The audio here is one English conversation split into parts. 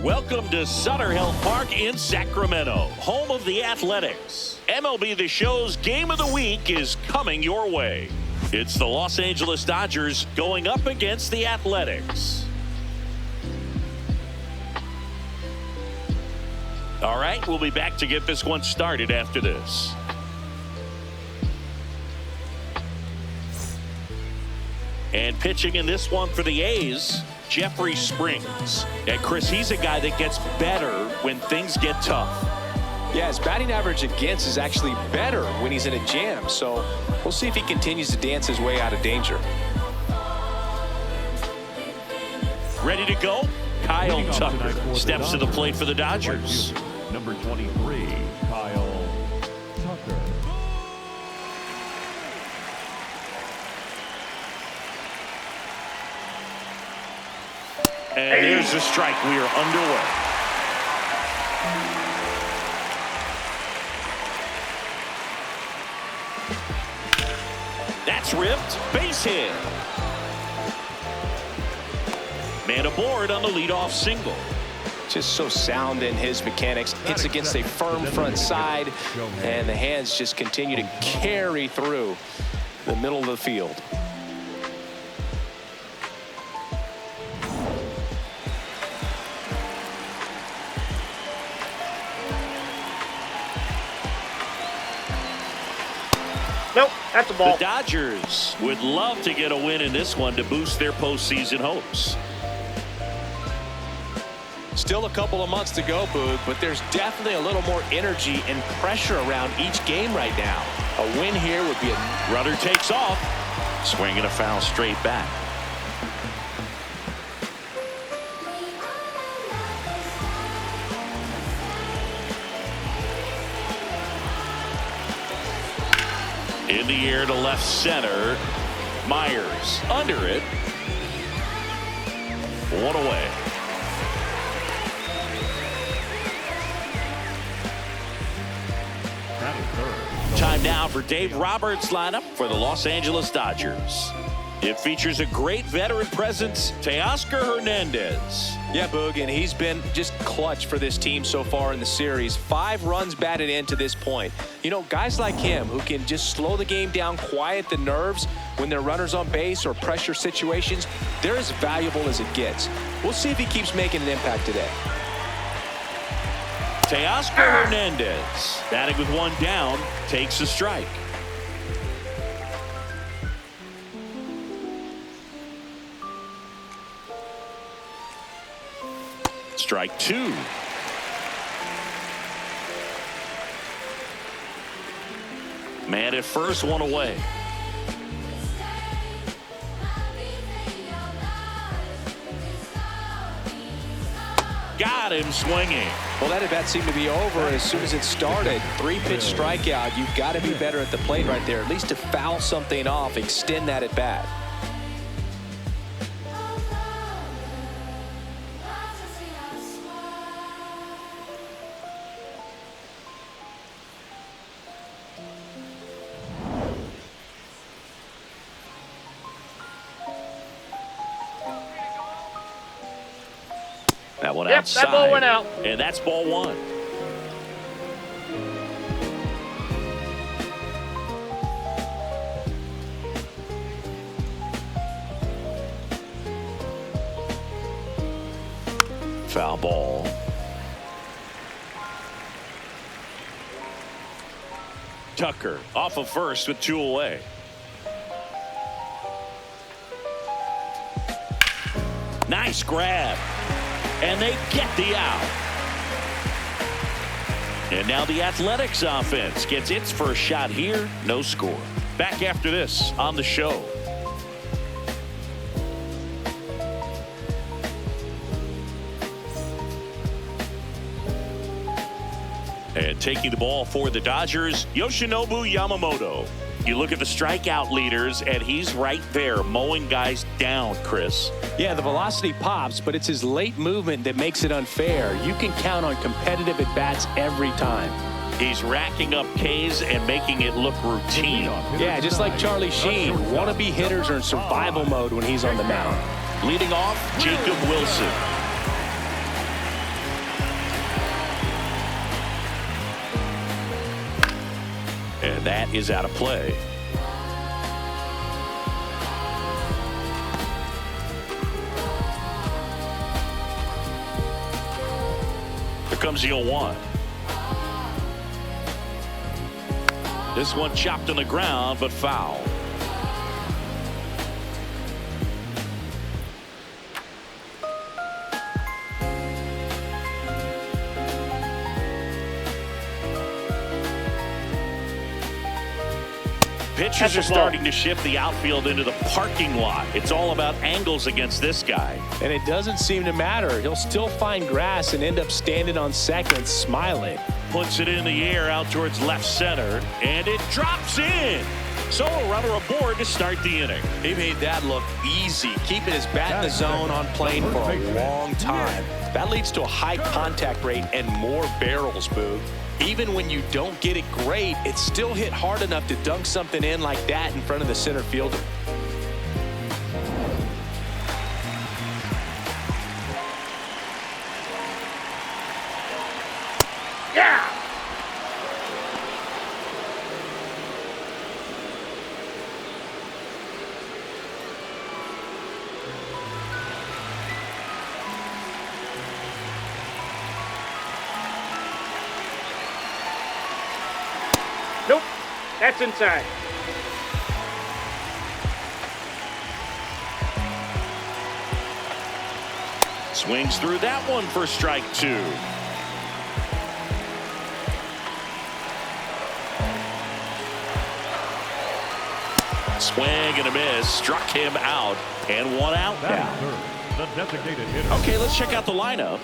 Welcome to Sutter Health Park in Sacramento, home of the Athletics. MLB The Show's Game of the Week is coming your way. It's the Los Angeles Dodgers going up against the Athletics. All right, we'll be back to get this one started after this. And pitching in this one for the A's, Jeffrey Springs. And Chris, he's a guy that gets better when things get tough. Yeah, his batting average against is actually better when he's in a jam. So we'll see if he continues to dance his way out of danger. Ready to go? Kyle Tucker steps to the plate for the Dodgers. Number 23, Kyle Tucker. And there's the strike. We are underway. That's ripped. Base hit. Man aboard on the leadoff single. Just so sound in his mechanics. Hits against a firm front side, and the hands just continue to carry through the middle of the field. Nope, that's a ball. The Dodgers would love to get a win in this one to boost their postseason hopes. Still a couple of months to go, Boog, but there's definitely a little more energy and pressure around each game right now. A win here would be a... Runner takes off. Swinging a foul straight back. In the air to left center. Myers under it. One away. Time now for Dave Roberts' lineup for the Los Angeles Dodgers. It features a great veteran presence, Teoscar Hernandez. Yeah, Boog, and he's been just clutch for this team so far in the series. 5 runs batted in to this point. You know, guys like him who can just slow the game down, quiet the nerves when there are runners on base or pressure situations, they're as valuable as it gets. We'll see if he keeps making an impact today. Teoscar Hernandez, batting with one down, takes a strike. Strike 2. Man at first, one away. Got him swinging. Well, that at bat seemed to be over as soon as it started. 3-pitch strikeout. You've got to be better at the plate right there, at least to foul something off, extend that at bat. That one Yep, outside. that ball went out. And that's ball 1. Foul ball. Tucker off of first with 2 away. Nice grab. And they get the out. And now the Athletics offense gets its first shot here. No score. Back after this on the show. And taking the ball for the Dodgers, Yoshinobu Yamamoto. You look at the strikeout leaders, and he's right there mowing guys down, Chris. Yeah, the velocity pops, but it's his late movement that makes it unfair. You can count on competitive at-bats every time. He's racking up Ks and making it look routine. Yeah, just like Charlie Sheen. Wannabe hitters are in survival mode when he's on the mound. Leading off, Jacob Wilson. And that is out of play. Here comes the 0-1. This one chopped on the ground, but foul. Pitchers are starting to shift the outfield into the parking lot. It's all about angles against this guy. And it doesn't seem to matter. He'll still find grass and end up standing on second, smiling. Puts it in the air out towards left center, and it drops in. So a runner aboard to start the inning. He made that look easy, keeping his bat in the zone on plane for a long time. That leads to a high contact rate and more barrels, Boog. Even when you don't get it great, it's still hit hard enough to dunk something in like that in front of the center fielder. Yeah! Nope, that's inside. Swings through that one for strike 2. Swing and a miss, struck him out, and one out now. The designated hitter. Okay, let's check out the lineup.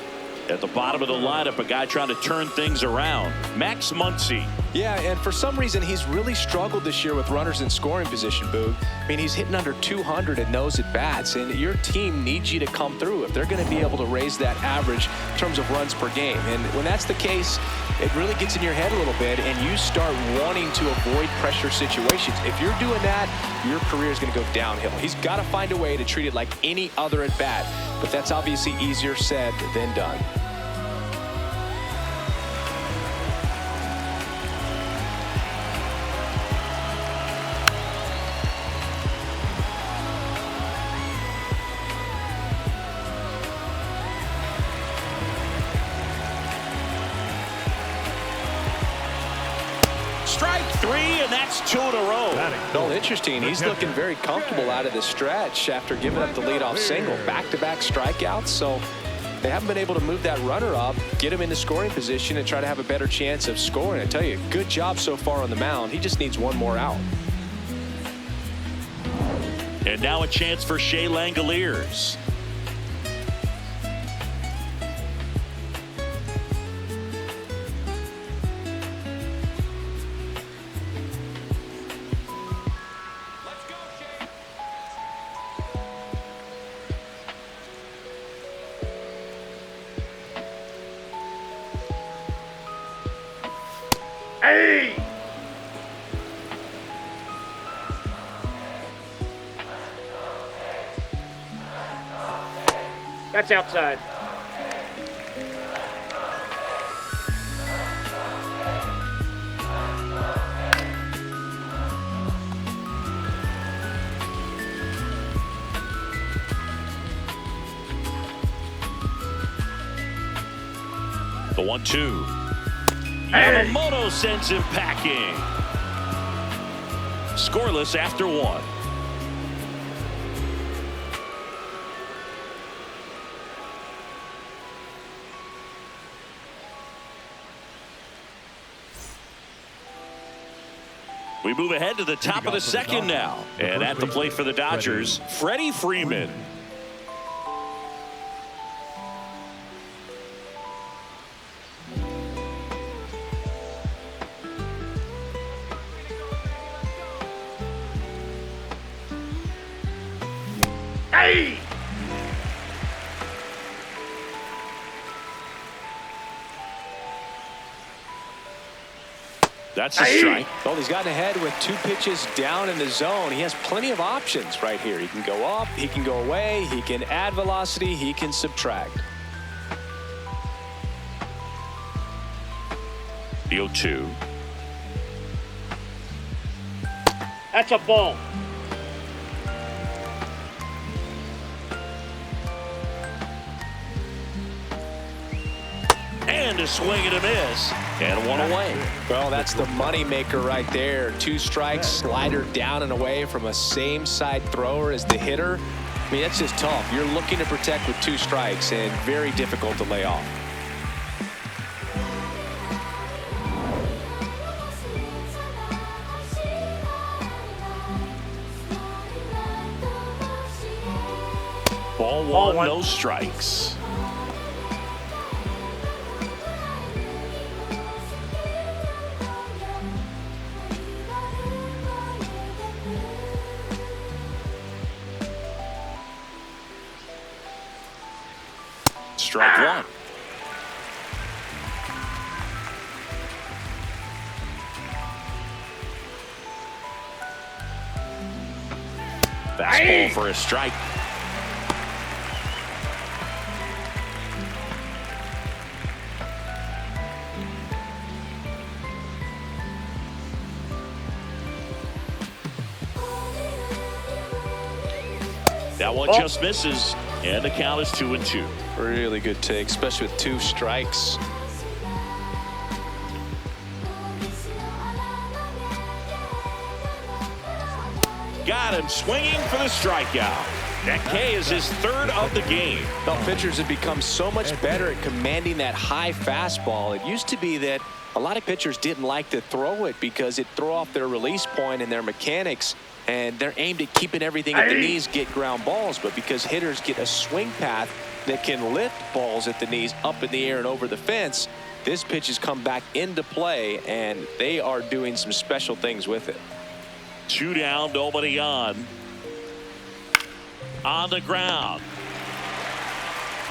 At the bottom of the lineup, a guy trying to turn things around. Max Muncy. Yeah, and for some reason, he's really struggled this year with runners in scoring position, Boog. I mean, he's hitting under 200 at nose at bats, and your team needs you to come through if they're going to be able to raise that average in terms of runs per game. And when that's the case, it really gets in your head a little bit, and you start wanting to avoid pressure situations. If you're doing that, your career is going to go downhill. He's got to find a way to treat it like any other at bat, but that's obviously easier said than done. Strike 3, and that's 2 in a row. Well, interesting. He's looking very comfortable out of the stretch after giving up the leadoff single. Back-to-back strikeouts, so they haven't been able to move that runner up, get him into scoring position, and try to have a better chance of scoring. I tell you, good job so far on the mound. He just needs one more out. And now a chance for Shea Langoliers. Hey! That's outside. The 1-2. Yamamoto sends him packing. Scoreless after 1. We move ahead to the top of the second now. And at the plate for the Dodgers, Freddie Freeman. Hey! That's a strike. Well, he's gotten ahead with 2 pitches down in the zone. He has plenty of options right here. He can go up, he can go away, he can add velocity, he can subtract. The 0-2. That's a ball. And a swing and a miss. And one away. Well, that's the money maker right there. 2 strikes, slider down and away from a same side thrower as the hitter. I mean, that's just tough. You're looking to protect with 2 strikes and very difficult to lay off. Ball one, no strikes. Strike one. Fastball for a strike. That one just misses, and the count is 2-2. Really good take, especially with 2 strikes. Got him swinging for the strikeout. That K is his 3rd of the game. Well, pitchers have become so much better at commanding that high fastball. It used to be that a lot of pitchers didn't like to throw it because it threw off their release point and their mechanics, and they're aimed at keeping everything at the knees, get ground balls. But because hitters get a swing path that can lift balls at the knees up in the air and over the fence, this pitch has come back into play, and they are doing some special things with it. 2 down, nobody on. On the ground.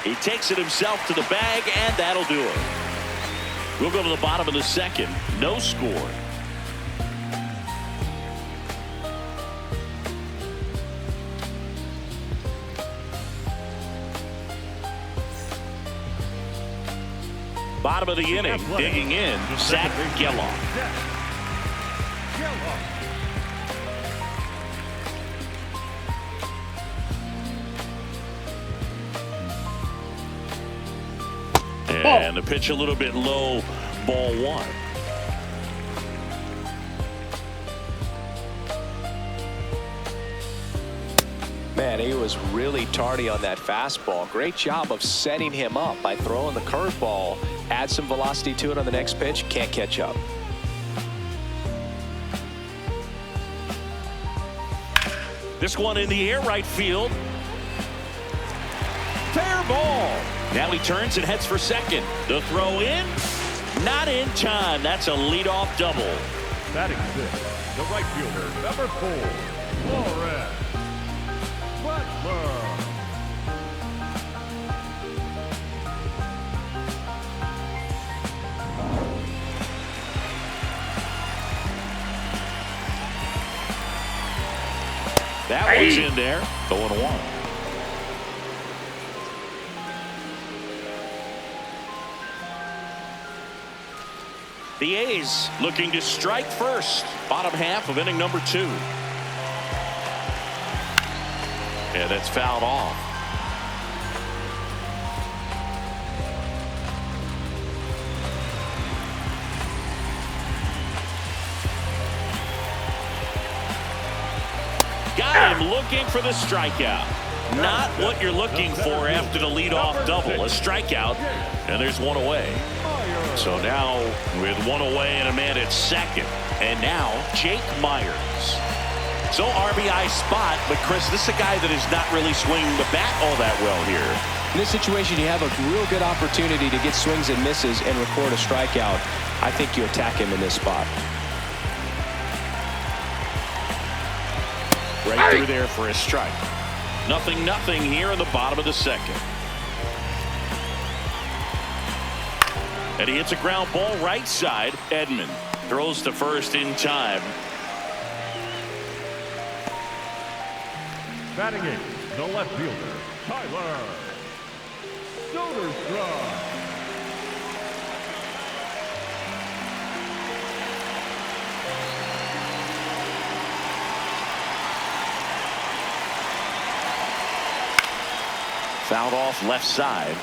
He takes it himself to the bag, and that'll do it. We'll go to the bottom of the 2nd. No score. Bottom of the inning, digging in, Zach Geloff. And the pitch a little bit low, ball 1. Man, he was really tardy on that fastball. Great job of setting him up by throwing the curveball. Add some velocity to it on the next pitch. Can't catch up. This one in the air, right field. Fair ball. Now he turns and heads for 2nd. The throw in, not in time. That's a leadoff double. Batting 6th, the right fielder, number 4, Flores. Butler. That one's in there. 0-1. The A's looking to strike first. Bottom half of inning number 2. And that's fouled off. Got him looking for the strikeout. Not what you're looking for after the leadoff double. A strikeout, and there's 1 away. So now with 1 away and a man at 2nd. And now Jake Myers. So RBI spot, but Chris, this is a guy that is not really swinging the bat all that well here. In this situation, you have a real good opportunity to get swings and misses and record a strikeout. I think you attack him in this spot. Right through there for a strike. 0-0 here in the bottom of the 2nd. And he hits a ground ball right side. Edman throws to first in time. Batting 8th, the left fielder, Tyler Soderstrom. Fouled off left side.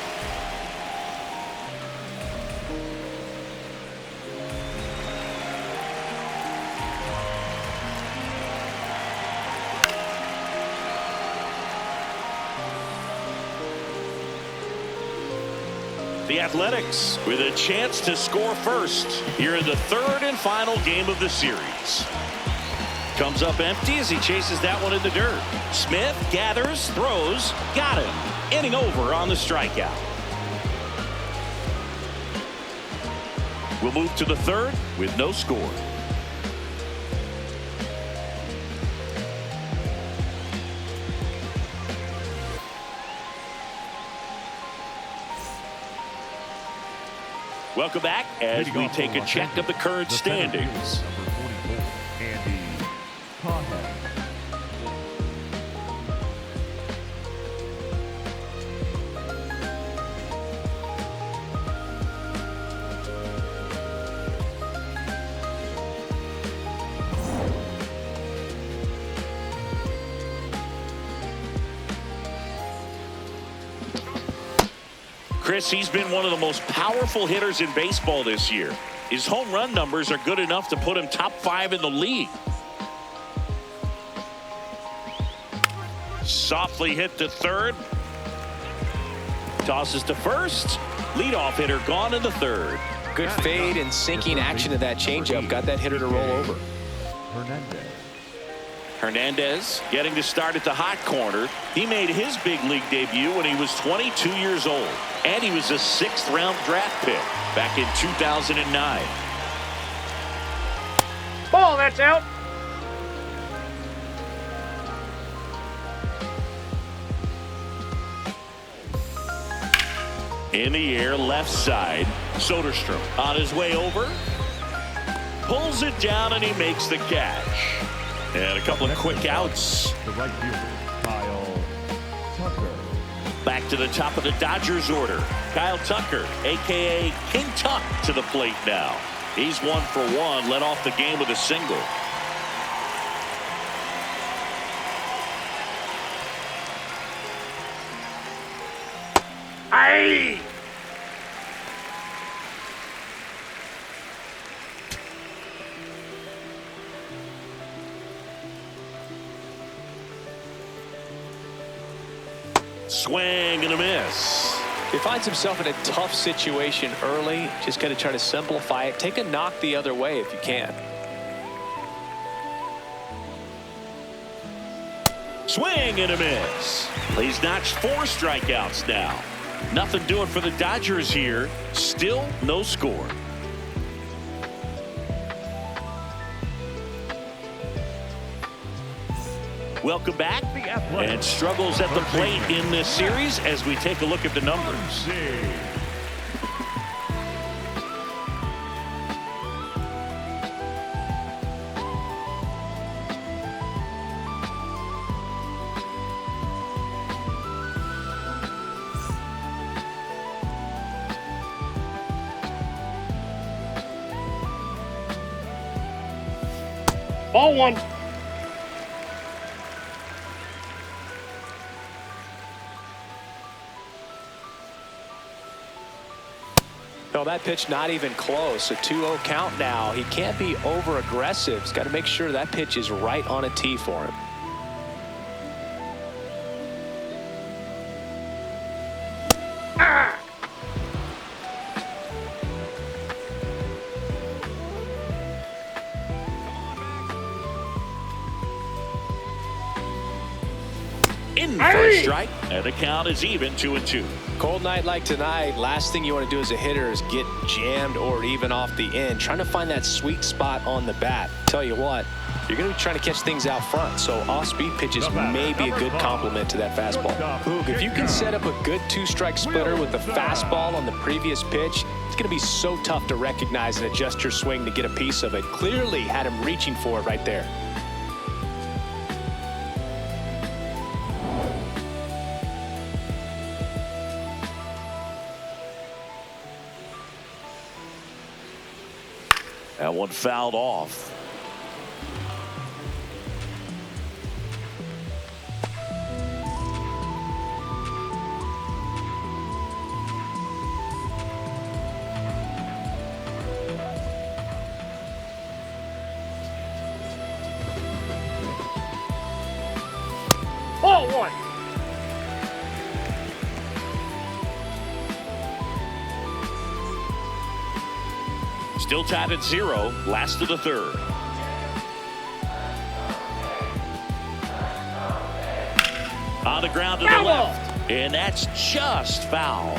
The Athletics with a chance to score first here in the third and final game of the series. Comes up empty as he chases that one in the dirt. Smith gathers, throws, got him. Inning over on the strikeout. We'll move to the third with no score. Welcome back as we take a check of the current standings. Chris, he's been one of the most powerful hitters in baseball this year. His home run numbers are good enough to put him top 5 in the league. Softly hit to third. Tosses to first. Leadoff hitter gone in the third. Good fade and sinking action of that changeup. Got that hitter to roll over. Hernandez getting to start at the hot corner. He made his big league debut when he was 22 years old. And he was a 6th round draft pick back in 2009. Ball, that's out. In the air, left side. Soderstrom on his way over. Pulls it down and he makes the catch. And a couple of quick outs. The right fielder, Kyle Tucker. Back to the top of the Dodgers order. Kyle Tucker, a.k.a. King Tuck, to the plate now. He's 1 for 1, led off the game with a single. Aye. Swing and a miss. He finds himself in a tough situation early. Just got to try to simplify it. Take a knock the other way if you can. Swing and a miss. He's notched 4 strikeouts now. Nothing doing for the Dodgers here. Still no score. Welcome back. And struggles at the plate in this series as we take a look at the numbers. Ball 1. No, that pitch not even close. A 2-0 count now. He can't be over aggressive. He's got to make sure that pitch is right on a tee for him. In for a strike, and the count is even 2-2. Cold night like tonight, last thing you want to do as a hitter is get jammed or even off the end. Trying to find that sweet spot on the bat. Tell you what, you're going to be trying to catch things out front, so off-speed pitches may be a good complement to that fastball. Boog, if you can set up a good 2-strike splitter with the fastball on the previous pitch, it's going to be so tough to recognize and adjust your swing to get a piece of it. Clearly had him reaching for it right there. That one fouled off. Still tied at 0, last of the third. On the ground to the Foul. left, and that's just foul.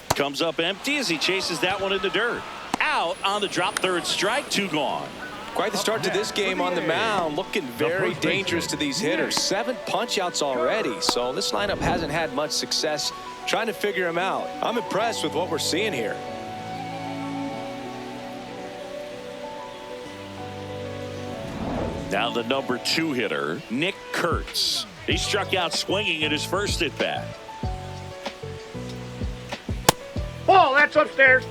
Comes up empty as he chases that one in the dirt. Out on the drop, third strike, 2 gone. Quite the start to this game on the mound, looking very dangerous to these hitters. 7 punch-outs already, so this lineup hasn't had much success trying to figure him out. I'm impressed with what we're seeing here. Now the number 2 hitter, Nick Kurtz. He struck out swinging at his first at-bat. Ball, that's upstairs.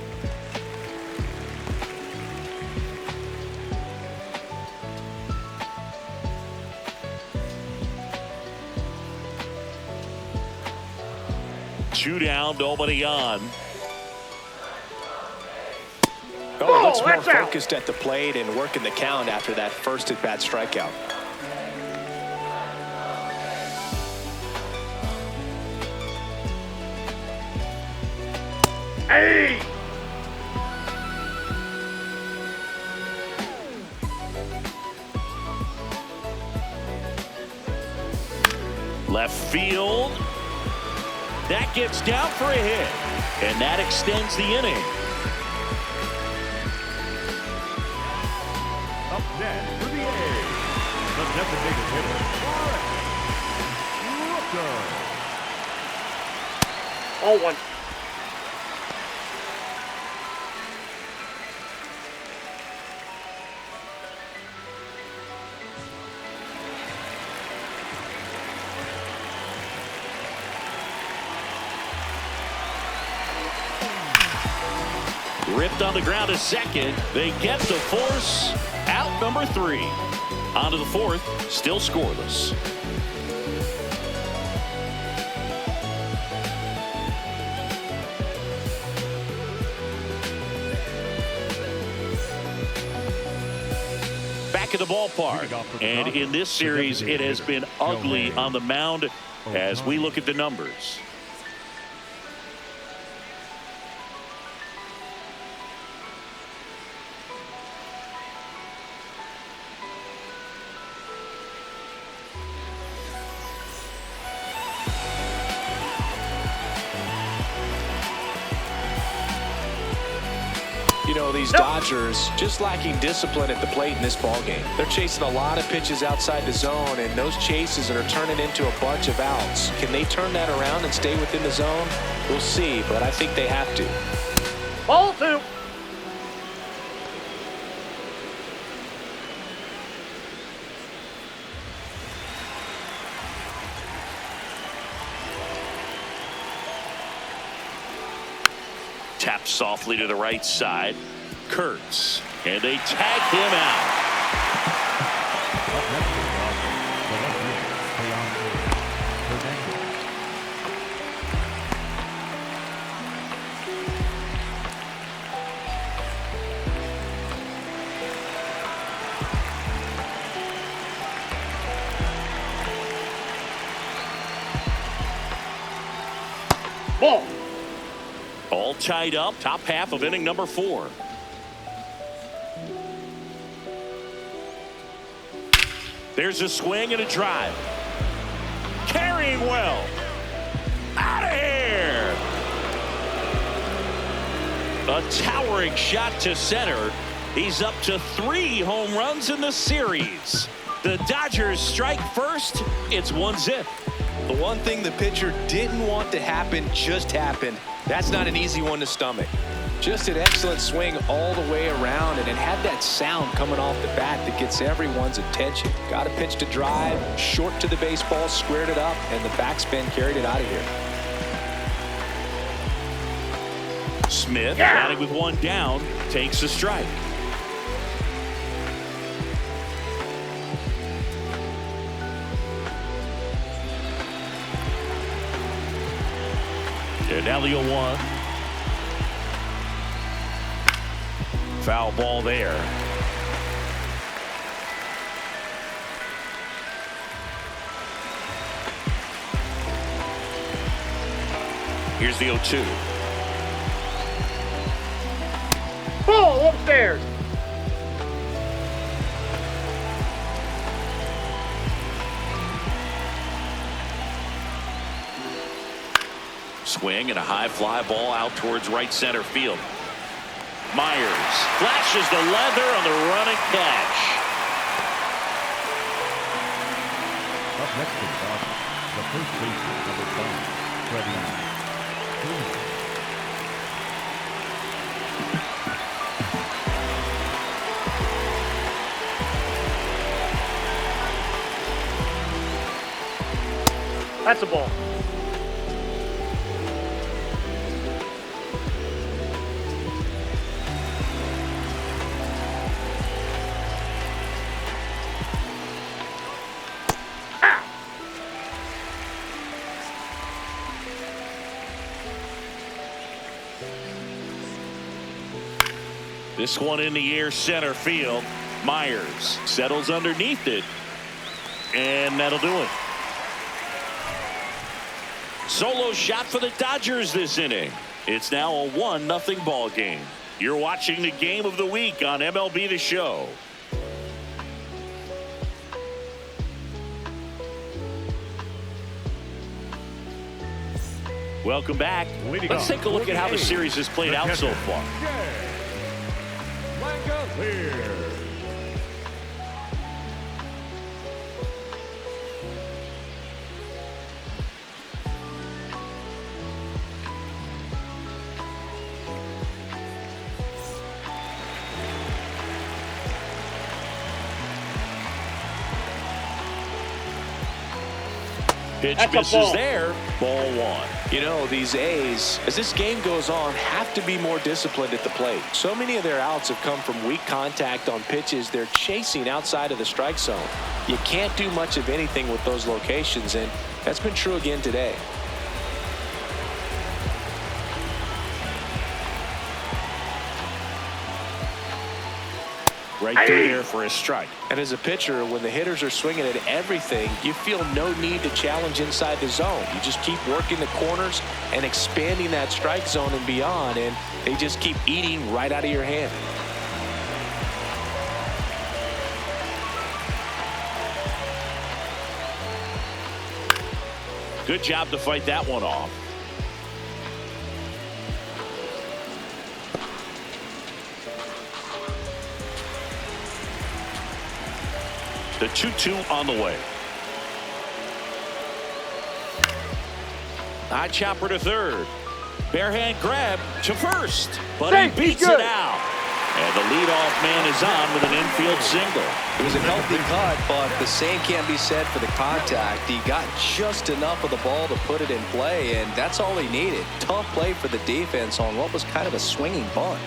Two down, nobody on. Oh, looks more that's out. focused at the plate and working the count after that first at-bat strikeout. Hey! Left field. That gets down for a hit, and that extends the inning. Up next for the A's, the designated hitter, Rooker. All one. Ripped on the ground to second. They get to force out number 3. On to the 4th, still scoreless. Back at the ballpark, and in this series it has been ugly on the mound as we look at the numbers. You know, these Dodgers just lacking discipline at the plate in this ballgame. They're chasing a lot of pitches outside the zone, and those chases are turning into a bunch of outs. Can they turn that around and stay within the zone? We'll see, but I think they have to. Ball 2. Tapped softly to the right side. Kurtz. And they tag him out. Up next for the Dodgers, the left fielder, Fernandez. Ball. All tied up, top half of inning number 4. There's a swing and a drive. Carrying well. Out of here. A towering shot to center. He's up to 3 home runs in the series. The Dodgers strike first. It's 1-0. The one thing the pitcher didn't want to happen just happened. That's not an easy one to stomach. Just an excellent swing all the way around, and it had that sound coming off the bat that gets everyone's attention. Got a pitch to drive, short to the baseball, squared it up, and the backspin carried it out of here. Smith, batting with 1 down, takes a strike. And now the 0-1. Foul ball there. Here's the 0-2. Ball upstairs. Swing and a high fly ball out towards right center field. Myers flashes the leather on the running catch. Up next is Dodgers, the first baseman, number 5, Freddie. That's a ball. This one in the air center field. Myers settles underneath it, and that'll do it. Solo shot for the Dodgers this inning. It's now a 1-0 ball game. You're watching the game of the week on MLB The Show. Welcome back. Let's take a look at how the series has played out so far. Pitch misses there. Ball 1. You know, these A's, as this game goes on, have to be more disciplined at the plate. So many of their outs have come from weak contact on pitches they're chasing outside of the strike zone. You can't do much of anything with those locations, and that's been true again today. Right there for a strike. And as a pitcher, when the hitters are swinging at everything, you feel no need to challenge inside the zone. You just keep working the corners and expanding that strike zone and beyond, and they just keep eating right out of your hand. Good job to fight that one off. The 2-2 on the way. High chopper to third. Barehand grab to first. But he beats it out. And the leadoff man is on with an infield single. It was a healthy cut, but the same can't be said for the contact. He got just enough of the ball to put it in play, and that's all he needed. Tough play for the defense on what was kind of a swinging bunt.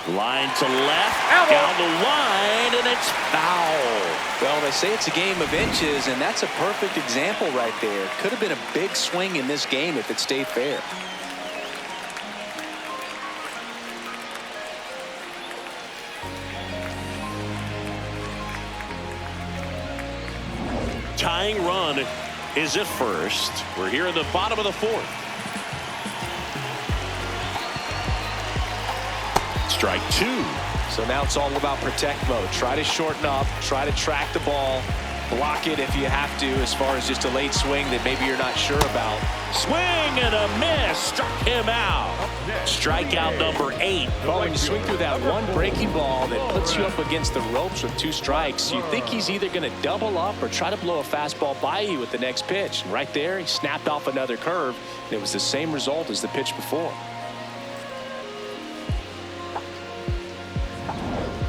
Line to left, down the line, and it's foul. Well, they say it's a game of inches, and that's a perfect example right there. Could have been a big swing in this game if it stayed fair. Tying run is at first. We're here in the bottom of the 4th. Strike 2. So now it's all about protect mode. Try to shorten up, try to track the ball, block it if you have to, as far as just a late swing that maybe you're not sure about. Swing and a miss. Struck him out. Strikeout number 8. Well, when you swing through that one breaking ball that puts you up against the ropes with 2 strikes, you think he's either going to double up or try to blow a fastball by you with the next pitch. And right there, he snapped off another curve, and it was the same result as the pitch before.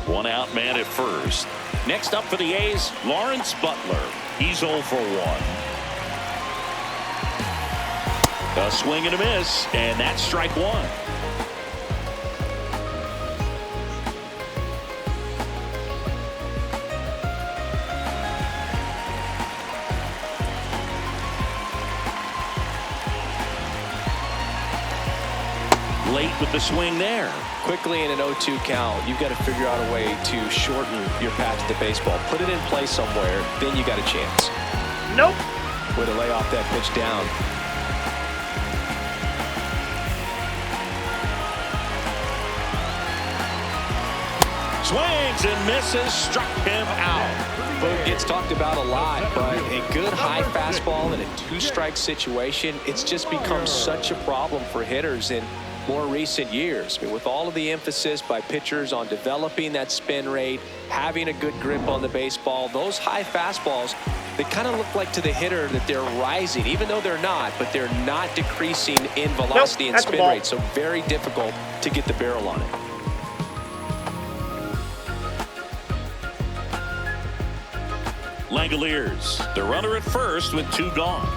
1 out man at first. Next up for the A's, Lawrence Butler. He's 0 for 1. A swing and a miss, and that's strike 1. late with the swing there. Quickly in an 0-2 count, you've got to figure out a way to shorten your path to the baseball. Put it in play somewhere, then you got a chance. Nope. Way to lay off that pitch down. Swings and misses, struck him out. It gets talked about a lot, but a good high fastball in a 2-strike situation, it's just become such a problem for hitters in more recent years. I mean, with all of the emphasis by pitchers on developing that spin rate, having a good grip on the baseball, those high fastballs, they kind of look like to the hitter that they're rising, even though they're not, but they're not decreasing in velocity and spin rate, so very difficult to get the barrel on it. Langoliers, the runner at first with 2 gone.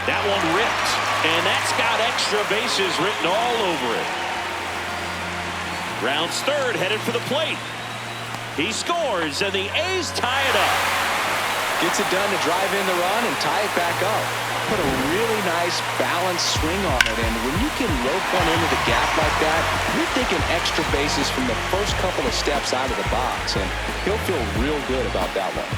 That one ripped, and that's got extra bases written all over it. Rounds third, headed for the plate. He scores, and the A's tie it up. Gets it done to drive in the run and tie it back up. Put a really nice balanced swing on it, and when you can rope one into the gap like that, you're thinking extra bases from the first couple of steps out of the box, and he'll feel real good about that one.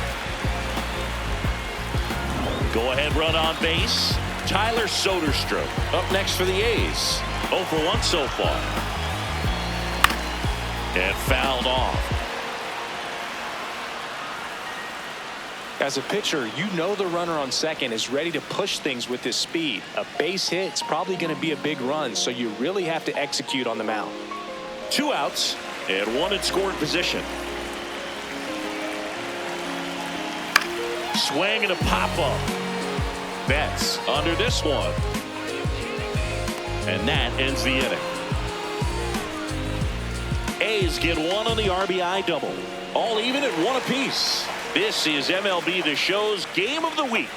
Go-ahead run on base. Tyler Soderstrom up next for the A's. 0 for 1 so far. And fouled off. As a pitcher, you know the runner on second is ready to push things with his speed. A base hit's probably going to be a big run, so you really have to execute on the mound. 2 outs and 1 in scoring position. Swing and a pop-up. Betts under this one. And that ends the inning. A's get 1 on the RBI double. All even at 1 apiece. This is MLB The Show's Game of the Week.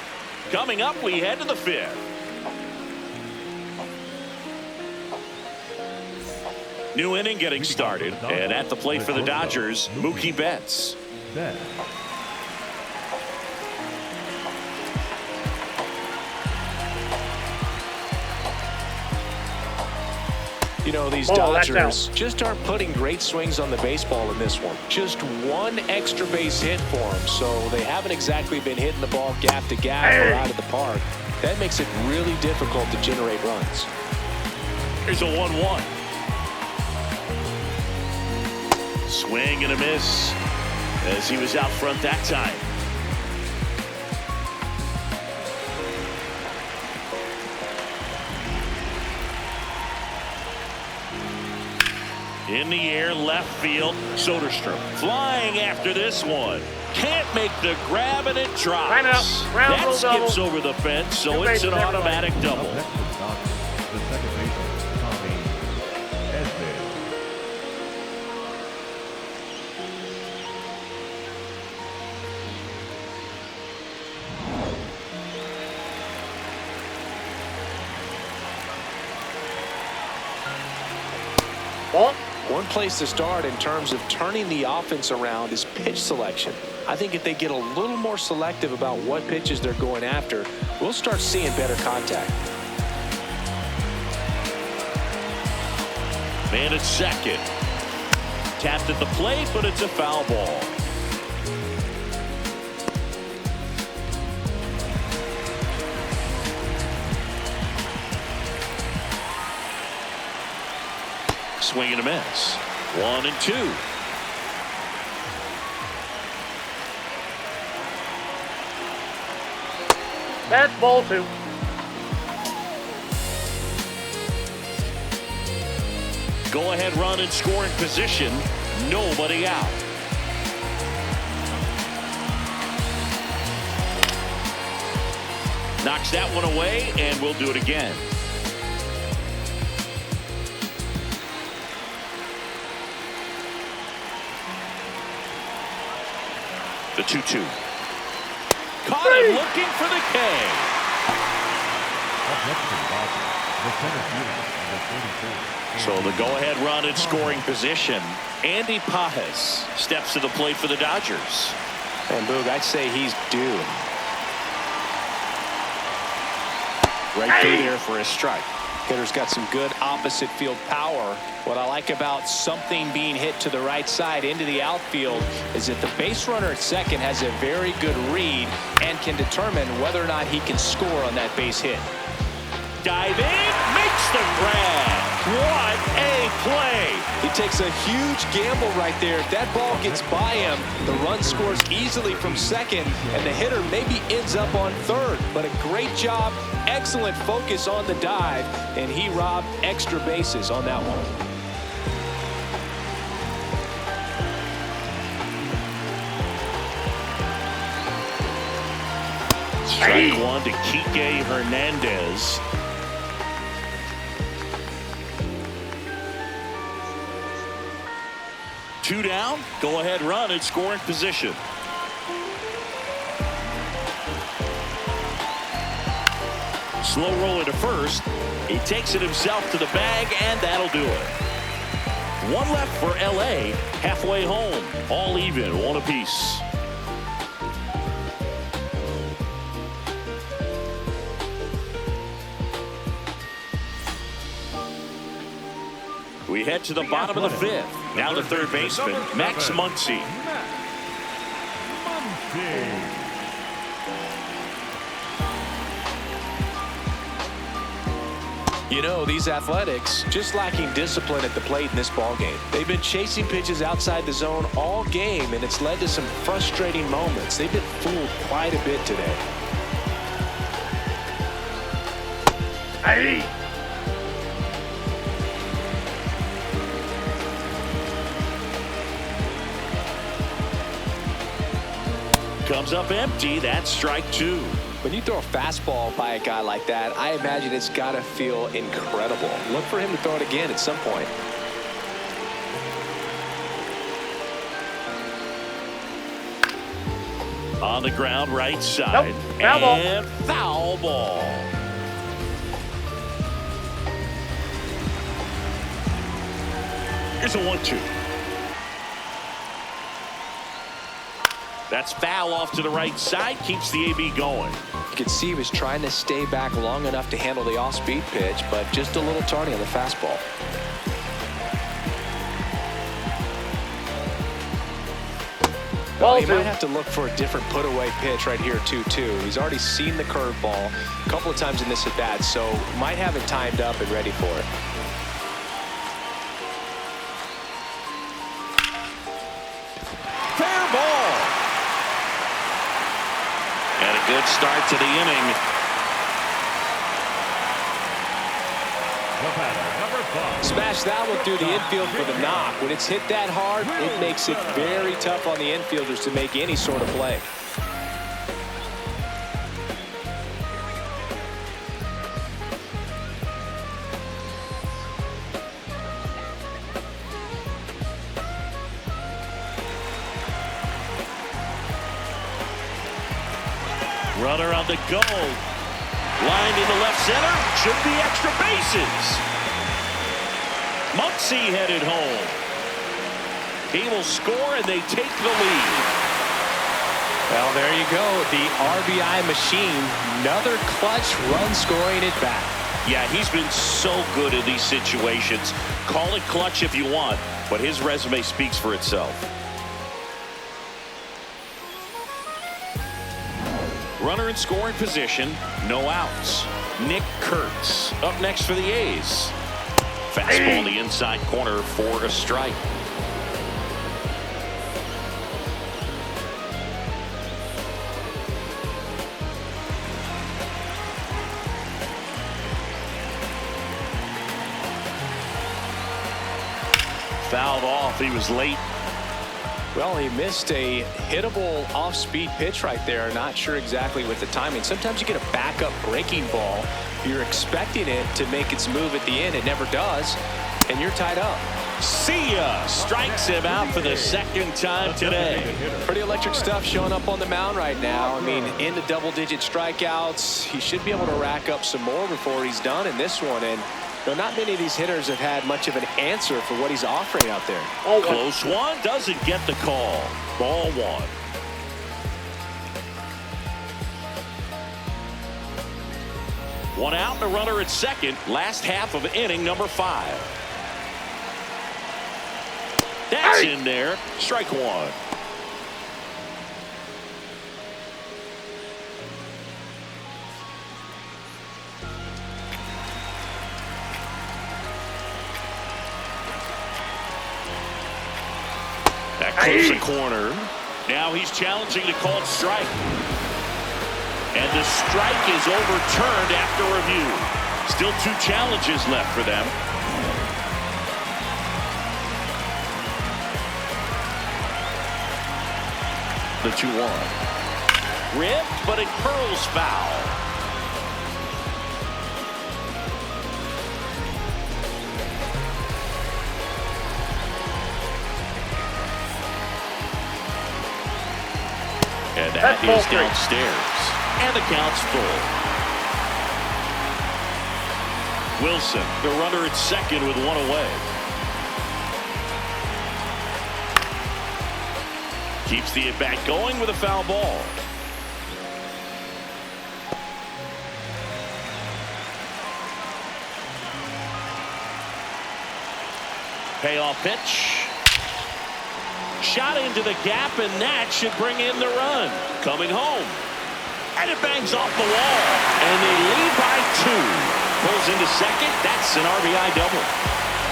Coming up, we head to the 5th. New inning getting started. And at the plate for the Dodgers, Mookie Betts. Betts. You know, these Dodgers just aren't putting great swings on the baseball in this one. Just 1 extra base hit for them, so they haven't exactly been hitting the ball gap to gap or out of the park. That makes it really difficult to generate runs. Here's a 1-1. Swing and a miss as he was out front that time. In the air, left field, Soderstrom flying after this one. Can't make the grab, and it drops. That skips over the fence, so it's an automatic double. Up next for the Dodgers, the second baseman, Tommy Edman. Ball. One place to start in terms of turning the offense around is pitch selection. I think if they get a little more selective about what pitches they're going after, we'll start seeing better contact. Man at second. Tapped at the plate, but it's a foul ball. Swing and a miss. 1 and 2. That's ball 2. Go ahead run in scoring position. Nobody out. Knocks that one away, and we'll do it again. The 2-2. Caught him looking for the K. Up next for the Dodgers, the center fielder, number 34. So the go-ahead run in scoring position. Andy Pajes steps to the plate for the Dodgers. And Boog, I'd say he's due. Right through there for a strike. Hitter's got some good opposite field power. What I like about something being hit to the right side into the outfield is that the base runner at second has a very good read and can determine whether or not he can score on that base hit. Dive in, makes the grab. What a play. He takes a huge gamble right there. If that ball gets by him, the run scores easily from second, and the hitter maybe ends up on third. But a great job, excellent focus on the dive, and he robbed extra bases on that one. Strike one to Kike Hernandez. Two down, go ahead run in scoring position. Slow roller to first. He takes it himself to the bag, and that'll do it. One left for LA, halfway home, all even, one apiece. We head to the bottom of the fifth. Now the third baseman, Max Muncy. You know, these Athletics just lacking discipline at the plate in this ballgame. They've been chasing pitches outside the zone all game, and it's led to some frustrating moments. They've been fooled quite a bit today. Hey! Comes up empty. That's strike two. When you throw a fastball by a guy like that, I imagine it's got to feel incredible. Look for him to throw it again at some point. On the ground, right side. Nope. Foul ball. And foul ball. Here's a 1-2. That's foul off to the right side. Keeps the AB going. You can see he was trying to stay back long enough to handle the off-speed pitch, but just a little tardy on the fastball. Well, he might have to look for a different put-away pitch right here, 2-2. He's already seen the curveball a couple of times in this at-bat, so might have it timed up and ready for it. Fair ball. And a good start to the inning. Smash that one through the infield for the knock. When it's hit that hard, it makes it very tough on the infielders to make any sort of play. Runner on the go. Lined into left center. Should be extra bases. Muncy headed home. He will score, and they take the lead. Well, there you go. The RBI machine. Another clutch run scoring at bat. Yeah, he's been so good in these situations. Call it clutch if you want, but his resume speaks for itself. Runner in scoring position, no outs. Nick Kurtz up next for the A's. Fastball in the inside corner for a strike. Fouled off. He was late. Well, he missed a hittable off-speed pitch right there. Not sure exactly with the timing. Sometimes you get a backup breaking ball. You're expecting it to make its move at the end. It never does, and you're tied up. See ya. Strikes him out for the second time today. Pretty electric stuff showing up on the mound right now. I mean, into double-digit strikeouts. He should be able to rack up some more before he's done in this one. And not many of these hitters have had much of an answer for what he's offering out there. Close one. Doesn't get the call. Ball one. One out and a runner at second. Last half of inning number 5. That's in there. Strike one. That clips the corner. Now he's challenging the called strike. And the strike is overturned after review. Still 2 challenges left for them. The 2-1. Ripped, but it curls foul. And that is downstairs. And the count's full. Wilson, the runner at second with 1 away. Keeps the at-bat going with a foul ball. Payoff pitch. Shot into the gap, and that should bring in the run. Coming home. And it bangs off the wall. And they lead by 2. Pulls into second. That's an RBI double.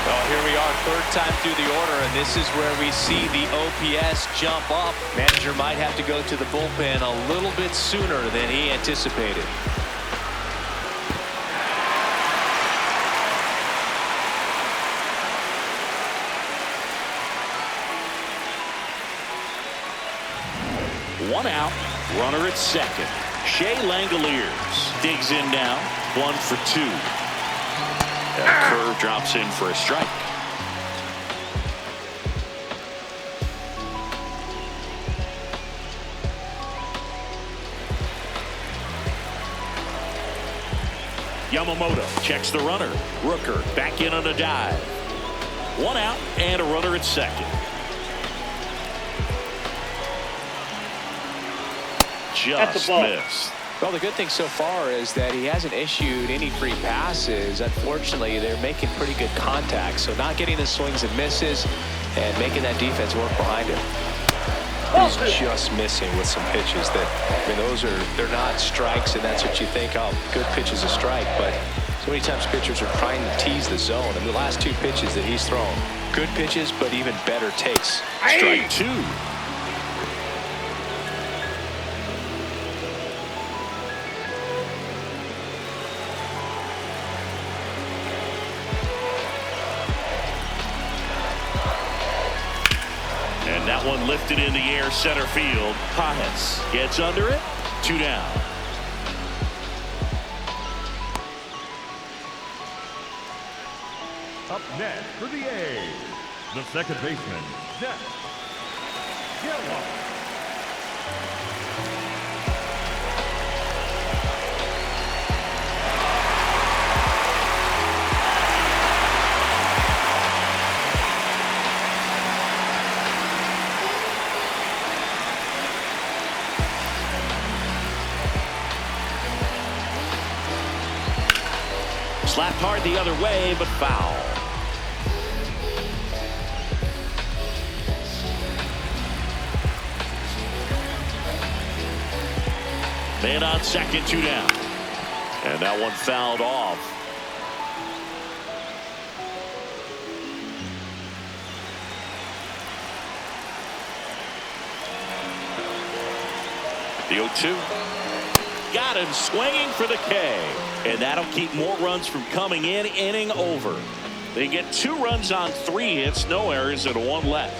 Well, here we are, 3rd time through the order, and this is where we see the OPS jump up. Manager might have to go to the bullpen a little bit sooner than he anticipated. One out, runner at second. Shea Langoliers digs in now, 1 for 2. That curve drops in for a strike. Yamamoto checks the runner. Rooker back in on a dive. 1 out and a runner at second. Just missed. Well, the good thing so far is that he hasn't issued any free passes. Unfortunately, they're making pretty good contact, so not getting the swings and misses and making that defense work behind him. He's just missing with some pitches that, I mean, they're not strikes, and that's what you think, oh, good pitch is a strike, but so many times pitchers are trying to tease the zone. And the last 2 pitches that he's thrown, good pitches, but even better takes. Strike 2. And that one lifted in the air, center field. Pajes gets under it. 2 down. Up next for the A's, the second baseman, Jeff Gallo. Slapped hard the other way, but foul. Man on second, 2 down. And that one fouled off. The 0-2. Got him swinging for the K. And that'll keep more runs from coming in. Inning over. They get 2 runs on 3 hits, no errors, and 1 left.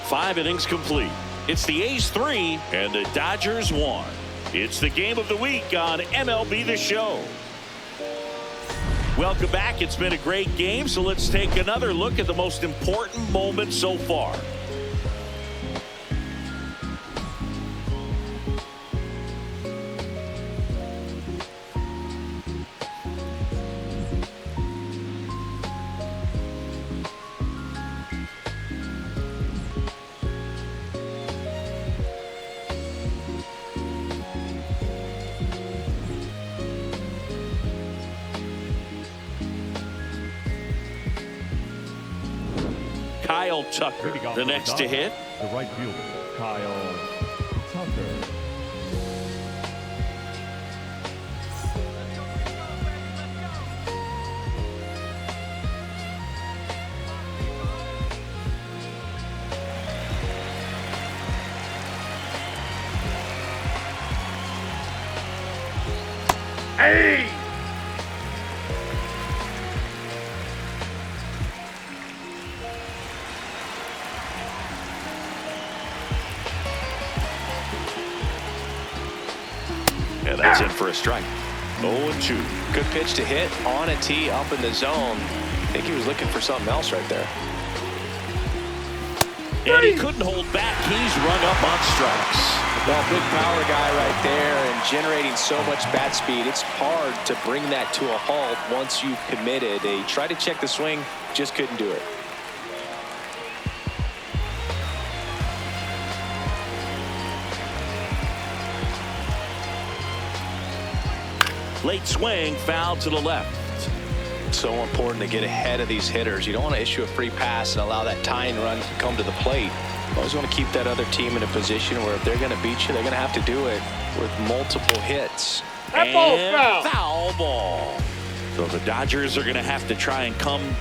5 innings complete. It's the A's 3 and the Dodgers 1. It's the game of the week on MLB The Show. Welcome back. It's been a great game, so let's take another look at the most important moment so far. Kyle Tucker, the next to hit. The right fielder, Kyle Tucker. Hey! And that's in for a strike. 0-2. Good pitch to hit on a tee up in the zone. I think he was looking for something else right there. And he couldn't hold back. He's rung up on strikes. Well, big power guy right there and generating so much bat speed. It's hard to bring that to a halt once you've committed. They tried to check the swing, just couldn't do it. Late swing, foul to the left. So important to get ahead of these hitters. You don't want to issue a free pass and allow that tying run to come to the plate. You always want to keep that other team in a position where if they're going to beat you, they're going to have to do it with multiple hits. That ball's foul. Foul ball. So the Dodgers are going to have to try and come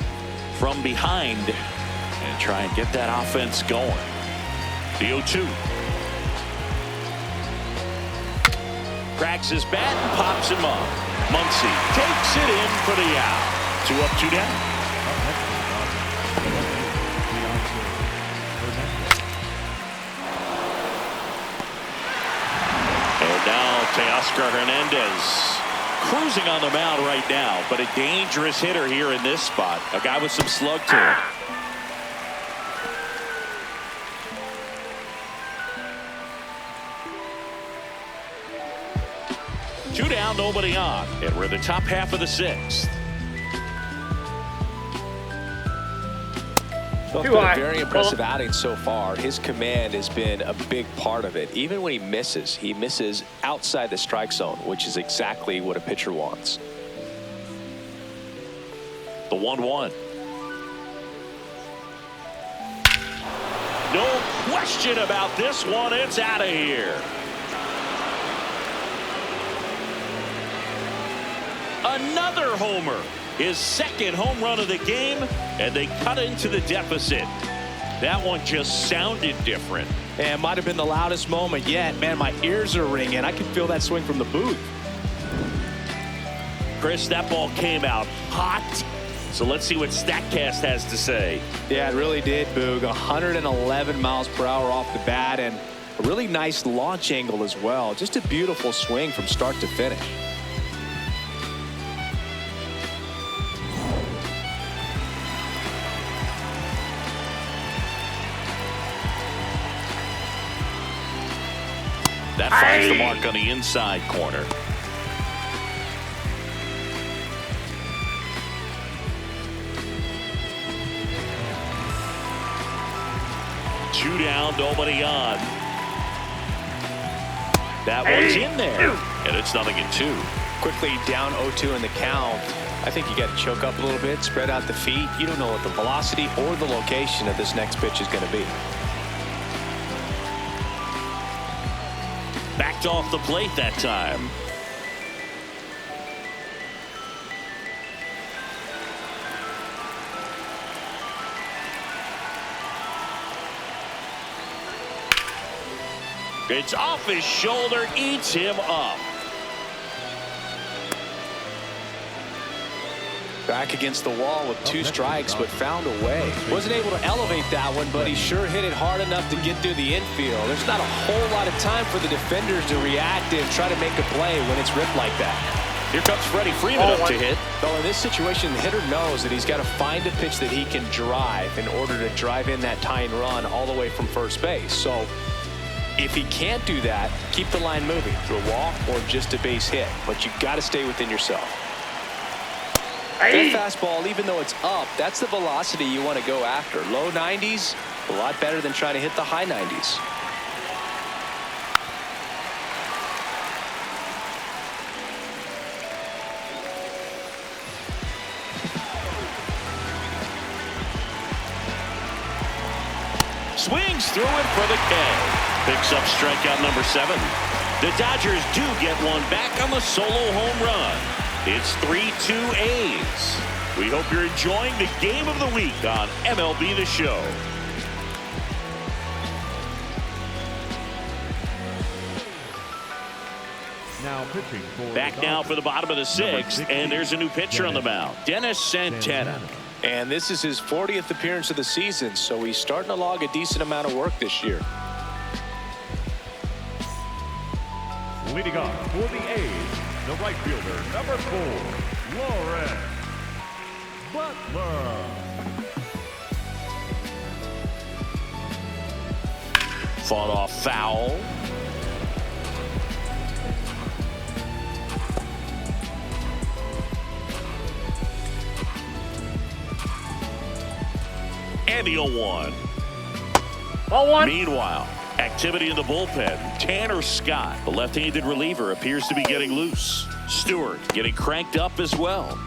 from behind and try and get that offense going. The 0-2. Cracks his bat and pops him up. Muncy takes it in for the out. 2 up, 2 down. And now Teoscar Hernandez cruising on the mound right now, but a dangerous hitter here in this spot. A guy with some slug to him. Two down, nobody on, and we're in the top half of the 6th. Well, it's been a very impressive outing so far. His command has been a big part of it. Even when he misses outside the strike zone, which is exactly what a pitcher wants. The 1-1. No question about this one. It's out of here. Another homer. His second home run of the game, and they cut into the deficit. That one just sounded different. And might have been the loudest moment yet. Man, my ears are ringing. I can feel that swing from the booth. Chris, that ball came out hot. So let's see what StatCast has to say. Yeah, it really did, Boog. 111 miles per hour off the bat, and a really nice launch angle as well. Just a beautiful swing from start to finish. That finds the mark on the inside corner. Two down, nobody on. That one's in there, and it's 0-2. Quickly down 0-2 in the count. I think you got to choke up a little bit, spread out the feet. You don't know what the velocity or the location of this next pitch is going to be. Backed off the plate that time. It's off his shoulder, eats him up. Back against the wall with 2 strikes, but found a way. Wasn't able to elevate that one, but he sure hit it hard enough to get through the infield. There's not a whole lot of time for the defenders to react and try to make a play when it's ripped like that. Here comes Freddie Freeman up to hit. Well, in this situation, the hitter knows that he's got to find a pitch that he can drive in order to drive in that tying run all the way from first base. So if he can't do that, keep the line moving through a walk or just a base hit. But you've got to stay within yourself. That fastball, even though it's up, that's the velocity you want to go after. Low 90s, a lot better than trying to hit the high 90s. Swings through it for the K. Picks up strikeout number 7. The Dodgers do get one back on the solo home run. It's 3-2 A's. We hope you're enjoying the game of the week on MLB The Show. Now pitching for Back now for the bottom of the 6th, and there's a new pitcher on the mound, Dennis Santana. And this is his 40th appearance of the season, so he's starting to log a decent amount of work this year. Leading off for the A's, the right fielder, number 4, Lawrence Butler. Fought off foul. And the 0-1. 0-1. Meanwhile, activity in the bullpen. Tanner Scott, the left-handed reliever, appears to be getting loose. Stewart getting cranked up as well.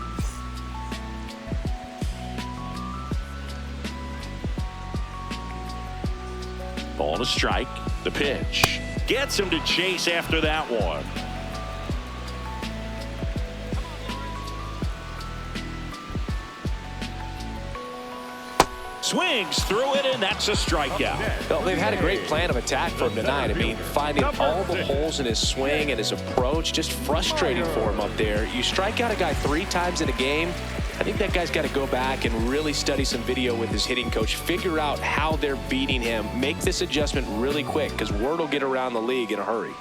Ball and a strike. The pitch gets him to chase after that one. Swings through it, and that's a strikeout. Well, they've had a great plan of attack for him tonight. I mean, finding all the holes in his swing and his approach, just frustrating for him up there. You strike out a guy 3 times in a game, I think that guy's got to go back and really study some video with his hitting coach, figure out how they're beating him, make this adjustment really quick, because word will get around the league in a hurry.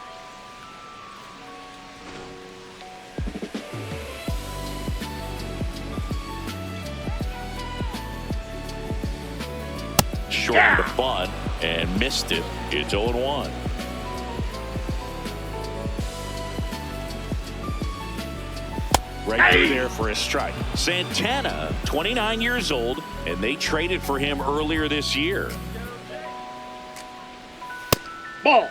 Shortened the bunt and missed it. It's 0-1. Right through there for a strike. Santana, 29 years old, and they traded for him earlier this year. Ball.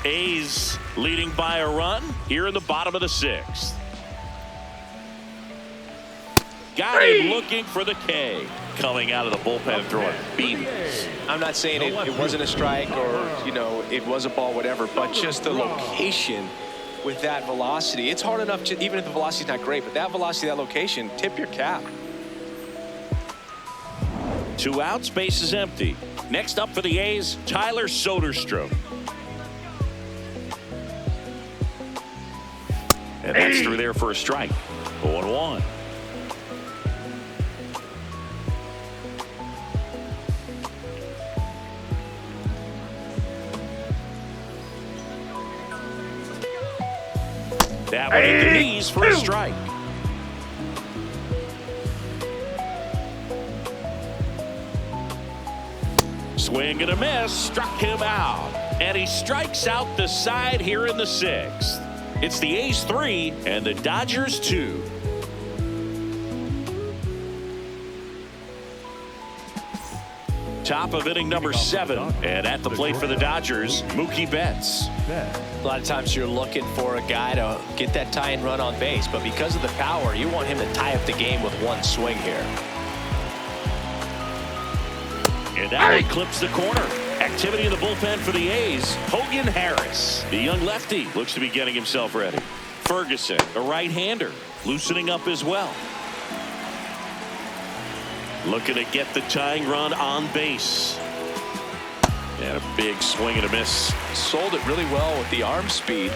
A's leading by a run here in the bottom of the 6th. Got him looking for the K. Coming out of the bullpen throwing beatings. I'm not saying it wasn't a strike or, you know, it was a ball, whatever, but just the location with that velocity. It's hard enough to, even if the velocity's not great, but that velocity, that location, tip your cap. 2 outs, base is empty. Next up for the A's, Tyler Soderstrom. And that's through there for a strike. 0-1. That one hit the knees for a strike. Swing and a miss, struck him out. And he strikes out the side here in the 6th. It's the A's 3 and the Dodgers 2. Top of inning number 7, and at the plate for the Dodgers, Mookie Betts. A lot of times you're looking for a guy to get that tying run on base, but because of the power, you want him to tie up the game with one swing here. And now he clips the corner. Activity in the bullpen for the A's. Hogan Harris, the young lefty, looks to be getting himself ready. Ferguson, a right-hander, loosening up as well. Looking to get the tying run on base. And a big swing and a miss. Sold it really well with the arm speed.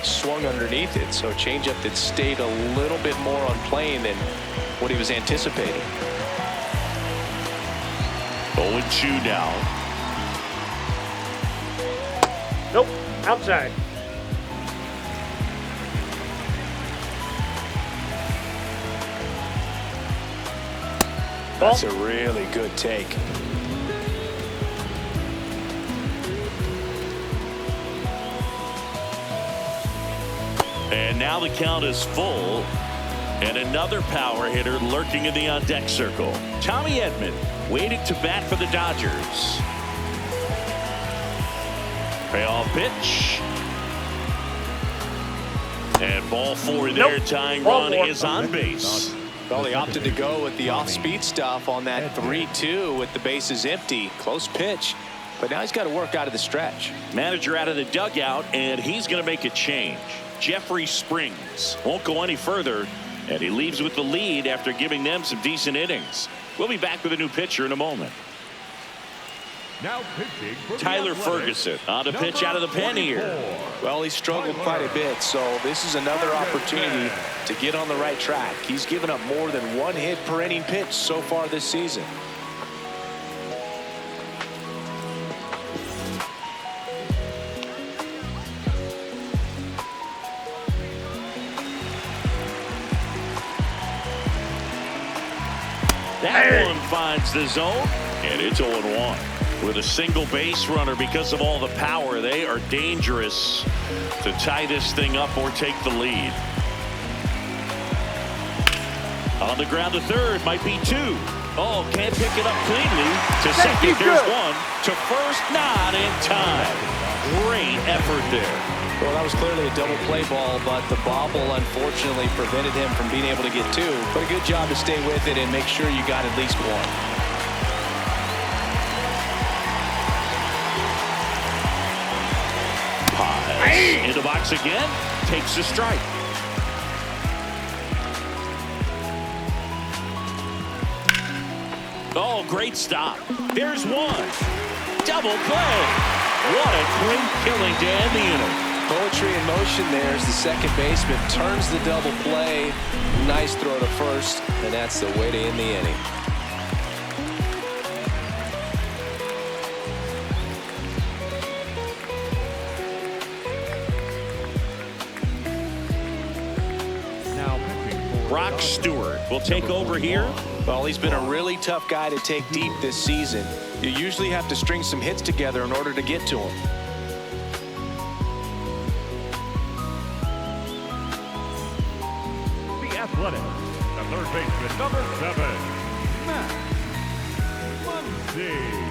Swung underneath it, so changeup that stayed a little bit more on plane than what he was anticipating. 0-2 now. Nope. Outside. That's a really good take. And now the count is full. And another power hitter lurking in the on-deck circle. Tommy Edman waiting to bat for the Dodgers. Payoff pitch. And ball four there. Tying run is on base. Well, he opted to go with the off-speed stuff on that 3-2 with the bases empty. Close pitch. But now he's got to work out of the stretch. Manager out of the dugout, and he's going to make a change. Jeffrey Springs won't go any further, and he leaves with the lead after giving them some decent innings. We'll be back with a new pitcher in a moment. Now pitching for Tyler Ferguson on the pitch out of the pen here. Well, he struggled quite a bit, so this is another opportunity to get on the right track. He's given up more than one hit per inning pitch so far this season. That one finds the zone, and it's 0-1. With a single base runner, because of all the power, they are dangerous to tie this thing up or take the lead. On the ground to third, might be two. Oh, can't pick it up cleanly. To second, there's one. To first, not in time. Great effort there. Well, that was clearly a double play ball, but the bobble unfortunately prevented him from being able to get two. But a good job to stay with it and make sure you got at least one. In the box again, takes a strike. Oh, great stop. There's one. Double play. What a great killing to end the inning. Poetry in motion there as the second baseman turns the double play. Nice throw to first, and that's the way to end the inning. Brock Stewart will take over here. Well, he's been a really tough guy to take deep this season. You usually have to string some hits together in order to get to him. the Athletics, the third baseman, number 7, Matt Muncy.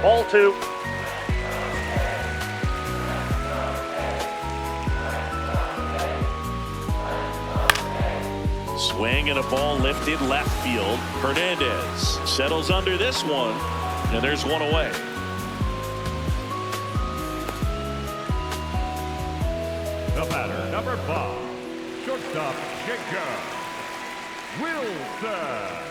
Ball 2. Swing and a ball lifted left field. Hernandez settles under this one, and there's one away. The batter, number 5, shortstop Jacob Wilson.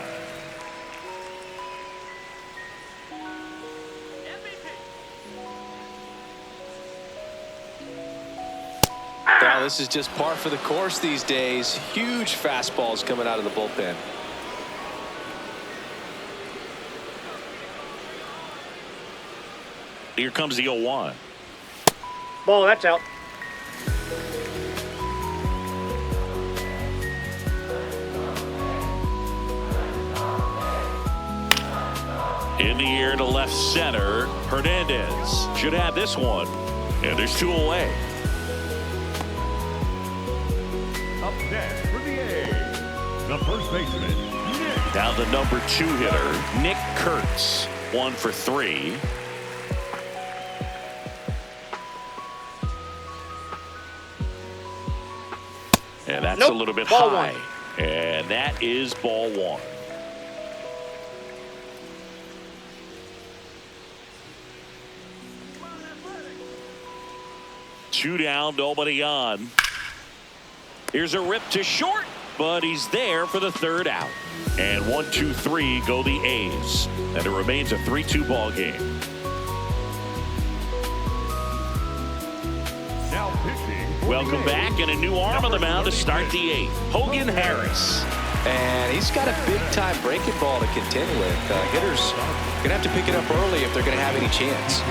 Well, this is just par for the course these days. Huge fastballs coming out of the bullpen. Here comes the 0-1. Ball, that's out. In the air to left center. Hernandez should have this one, and there's 2 away. Up next for the A's, the first baseman, Nick. Now the number 2 hitter, Nick Kurtz, 1 for 3. And that's a little bit Ball high. 1. And that is ball 1. Two down, nobody on. Here's a rip to short, but he's there for the 3rd out. And 1, 2, 3 go the A's. And it remains a 3-2 ball game. Now pitching for Welcome the back, and a new arm on the mound to start the 8th. Hogan Harris. And he's got a big-time breaking ball to contend with. Hitters going to have to pick it up early if they're going to have any chance.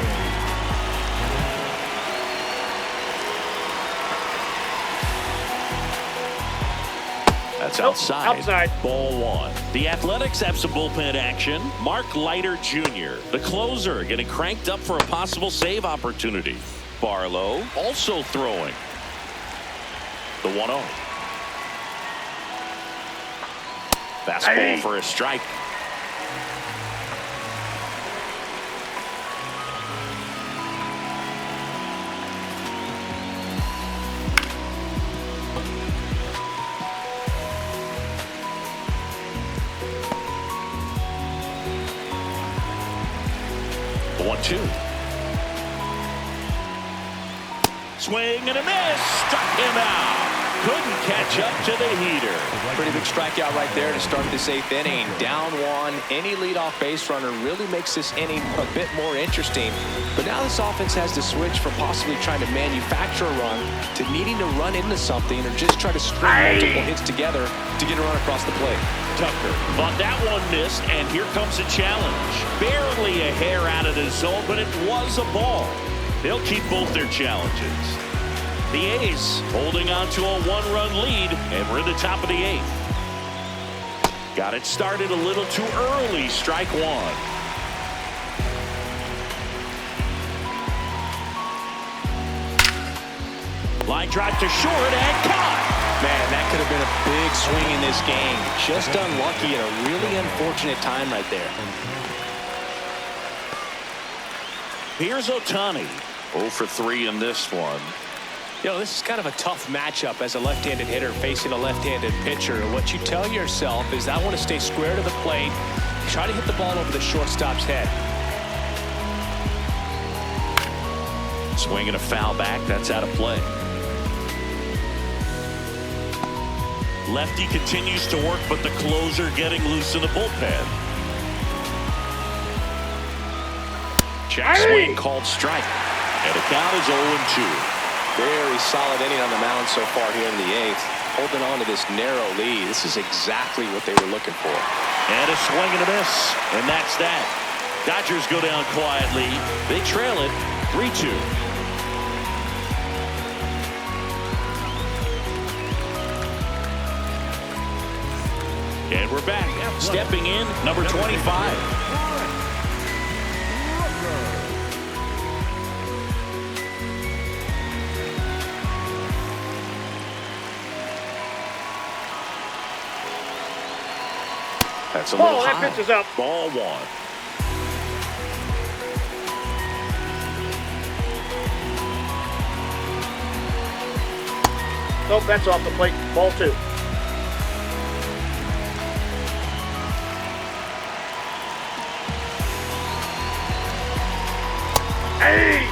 That's outside. Outside. Ball one. The Athletics have some bullpen action. Mark Leiter Jr., the closer, getting cranked up for a possible save opportunity. Barlow also throwing. The 1-0. Fastball for a strike. The 1-2. Swing and a miss. Struck him out. Couldn't catch up to the heater. Pretty big strikeout right there to start this 8th inning. Down one. Any leadoff base runner really makes this inning a bit more interesting. But now this offense has to switch from possibly trying to manufacture a run to needing to run into something or just try to string multiple hits together to get a run across the plate. Tucker thought that one missed, and here comes a challenge. Barely a hair out of the zone, but it was a ball. They'll keep both their challenges. The A's holding on to a 1-run lead, and we're in the top of the 8th. Got it started a little too early. Strike one. Line drive to short and caught. Man, that could have been a big swing in this game. Just unlucky at a really unfortunate time right there. Here's Ohtani. 0 for 3 in this one. You know, this is kind of a tough matchup as a left-handed hitter facing a left-handed pitcher. And what you tell yourself is I want to stay square to the plate, try to hit the ball over the shortstop's head. Swinging a foul back. That's out of play. Lefty continues to work, but the closer getting loose in the bullpen. Check swing called strike. And the count is 0-2. Very solid inning on the mound so far here in the 8th. Holding on to this narrow lead. This is exactly what they were looking for. And a swing and a miss. And that's that. Dodgers go down quietly. They trail it 3-2. And we're back. Stepping in, number 25. That's a little high. That pitch is up. Ball one. Nope, that's off the plate. Ball 2. Hey!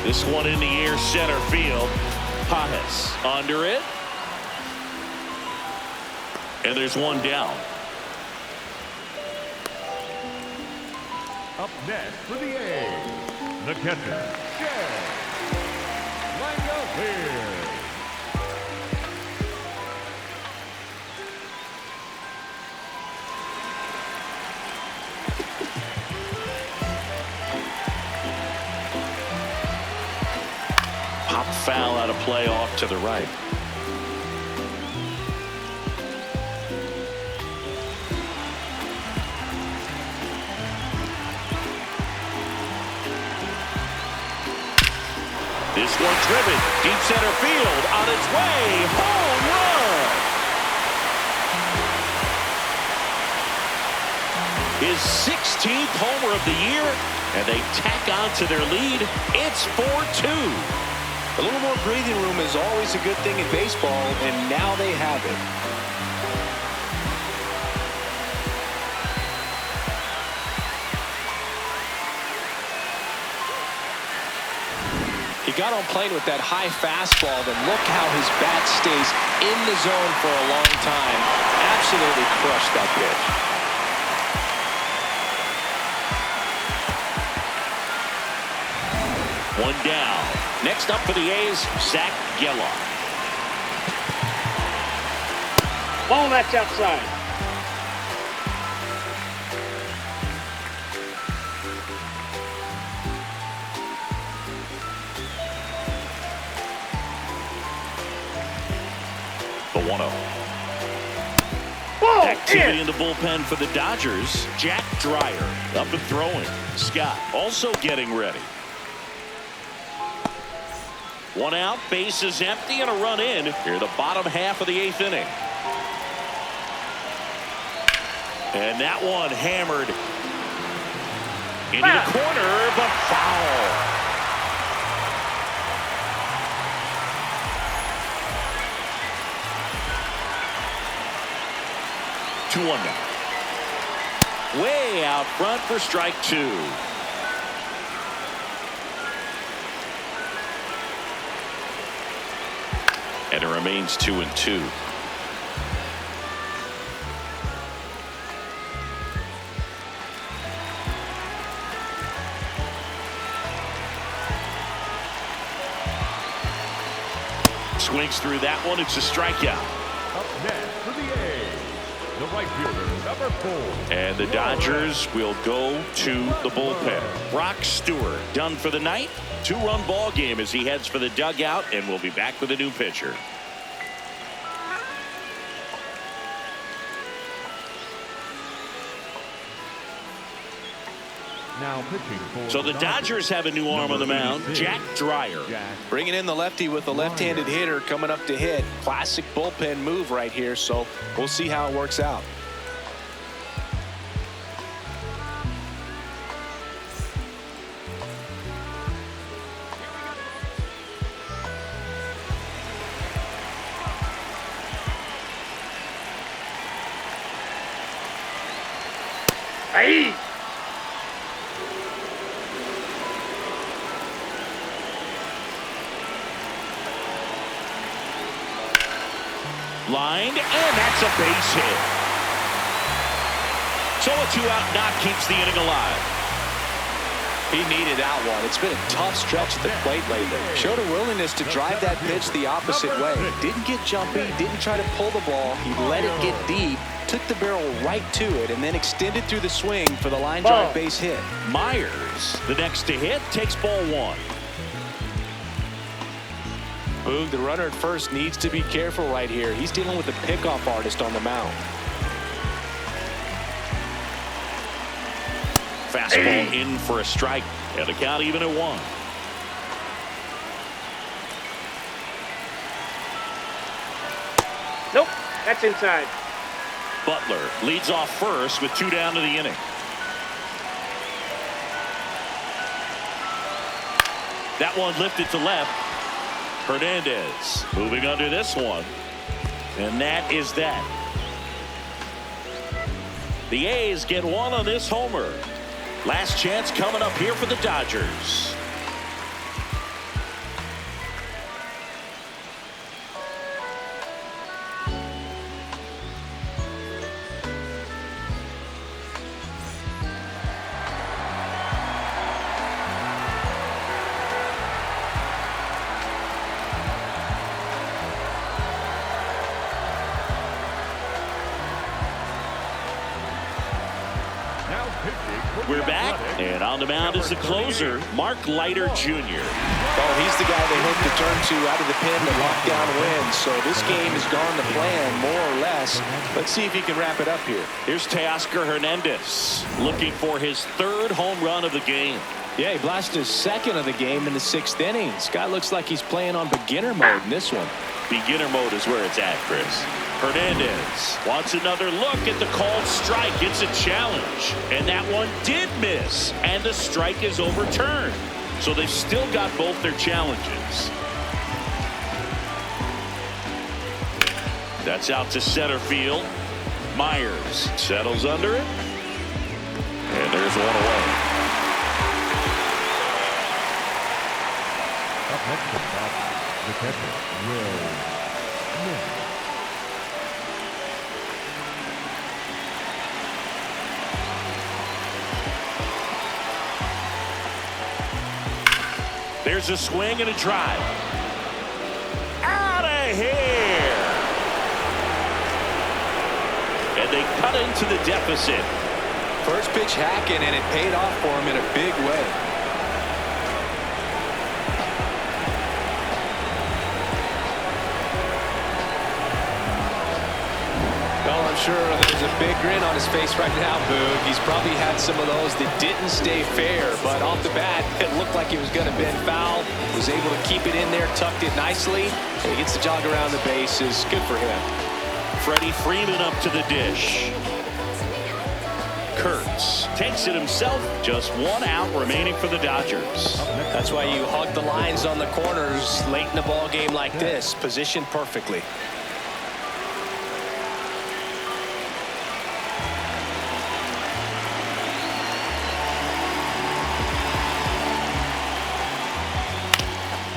This one in the air, center field. Pajes under it. And there's one down. Up next for the A's, the catcher, Langolier. Pop foul out of play off to the right. This one driven deep center field on its way. Home run. His 16th homer of the year, and they tack on to their lead. It's 4-2. A little more breathing room is always a good thing in baseball, and now they have it. got on plane with that high fastball, then look how his bat stays in the zone for a long time. Absolutely crushed that pitch. One down. Next up for the A's, Zach Geller. Ball, that's outside. The 1-0. Ball, Activity in. in the bullpen for the Dodgers. Jack Dreyer up and throwing. Scott also getting ready. One out, base is empty, and a run in here the bottom half of the 8th inning. And that one hammered into the corner, but foul. Two one now. Way out front for strike 2. And it remains 2-2. Swings through that one. It's a strikeout. Up next for the A's, the right fielder, number 4. And the Dodgers will go to the bullpen. Brock Stewart done for the night. 2-run ball game as he heads for the dugout, and we'll be back with a new pitcher. Now pitching for So the Dodgers have a new arm on the mound, Jack Dreyer. Bringing in the lefty with the left-handed hitter coming up to hit. Classic bullpen move right here, so we'll see how it works out. Hey. Lined, and that's a base hit. So a 2-out knock keeps the inning alive. He needed that one. It's been a tough stretch at the plate lately. Showed a willingness to drive that pitch the opposite way. Didn't get jumpy, didn't try to pull the ball. He let it get deep, took the barrel right to it, and then extended through the swing for the line drive base hit. Myers, the next to hit, takes ball 1. Boog, the runner at first needs to be careful right here. He's dealing with the pickoff artist on the mound. Fastball in for a strike, and the count even at 1. Nope, that's inside. Butler leads off first with 2 down to the inning. That one lifted to left. Hernandez moving under this one, and that is that. The A's get 1 on this homer. Last chance coming up here for the Dodgers. We're back, and on the mound is the closer, Mark Leiter Jr. Oh, he's the guy they hope to turn to out of the pen to lock down wins. So this game has gone to plan, more or less. Let's see if he can wrap it up here. Here's Teoscar Hernandez looking for his 3rd home run of the game. Yeah, he blasted his 2nd of the game in the 6th inning. This guy looks like he's playing on beginner mode in this one. Beginner mode is where it's at, Chris. Hernandez wants another look at the called strike. It's a challenge, and that one did miss, and the strike is overturned. So they've still got both their challenges. That's out to center field. Myers settles under it, and there's one away. Up Next to bat, the catcher, Will Smith. There's a swing and a drive. Out of here. And they cut into the deficit. First pitch hacking, and it paid off for him in a big way. Well, I'm sure there's a big grin on his face right now, Boog. He's probably had some of those that didn't stay fair, but off the bat, it looked like it was going to bend foul. Was able to keep it in there, tucked it nicely, and he gets the jog around the bases. Good for him. Freddie Freeman up to the dish. Kurtz takes it himself. Just one out remaining for the Dodgers. That's why you hug the lines on the corners late in the ball game like this, positioned perfectly.